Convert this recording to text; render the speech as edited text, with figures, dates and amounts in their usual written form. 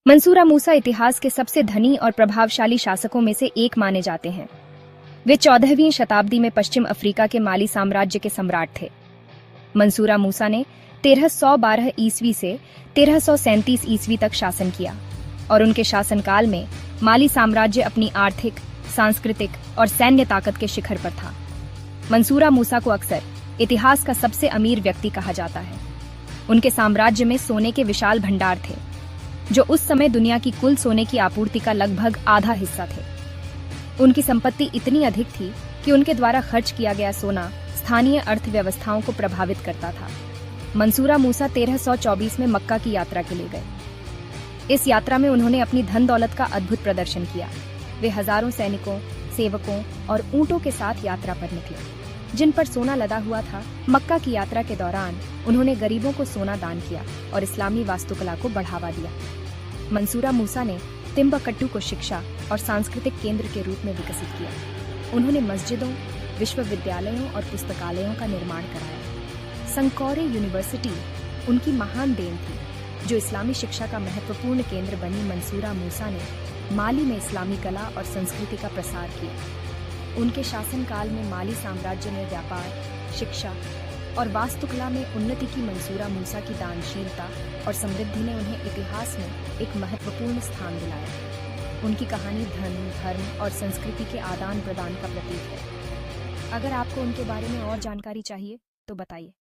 मंसूरा मूसा इतिहास के सबसे धनी और प्रभावशाली शासकों में से एक माने जाते हैं। वे 14वीं शताब्दी में पश्चिम अफ्रीका के माली साम्राज्य के सम्राट थे। मंसूरा मूसा ने 1312 ईस्वी से 1337 ईस्वी तक शासन किया और उनके शासनकाल में माली साम्राज्य अपनी आर्थिक, सांस्कृतिक और सैन्य ताकत के शिखर पर था। मंसूरा मूसा को अक्सर इतिहास का सबसे अमीर व्यक्ति कहा जाता है। उनके साम्राज्य में सोने के विशाल भंडार थे, जो उस समय दुनिया की कुल सोने की आपूर्ति का लगभग आधा हिस्सा थे। उनकी संपत्ति इतनी अधिक थी कि उनके द्वारा खर्च किया गया सोना स्थानीय अर्थव्यवस्थाओं को प्रभावित करता था। मंसूरा मूसा 1324 में मक्का की यात्रा के लिए गए। इस यात्रा में उन्होंने अपनी धन दौलत का अद्भुत प्रदर्शन किया। वे हजारों सैनिकों, सेवकों और ऊंटों के साथ यात्रा पर निकले, जिन पर सोना लदा हुआ था। मक्का की यात्रा के दौरान उन्होंने गरीबों को सोना दान किया और इस्लामी वास्तुकला को बढ़ावा दिया। मंसूरा मूसा ने तिम्बकट्टू को शिक्षा और सांस्कृतिक केंद्र के रूप में विकसित किया। उन्होंने मस्जिदों, विश्वविद्यालयों और पुस्तकालयों का निर्माण कराया। संकौरे यूनिवर्सिटी उनकी महान देन थी, जो इस्लामी शिक्षा का महत्वपूर्ण केंद्र बनी। मंसूरा मूसा ने माली में इस्लामी कला और संस्कृति का प्रसार किया। उनके शासनकाल में माली साम्राज्य ने व्यापार, शिक्षा और वास्तुकला में उन्नति की। मंसूरा मूसा की दानशीलता और समृद्धि ने उन्हें इतिहास में एक महत्वपूर्ण स्थान दिलाया। उनकी कहानी धन, धर्म और संस्कृति के आदान प्रदान का प्रतीक है। अगर आपको उनके बारे में और जानकारी चाहिए तो बताइए।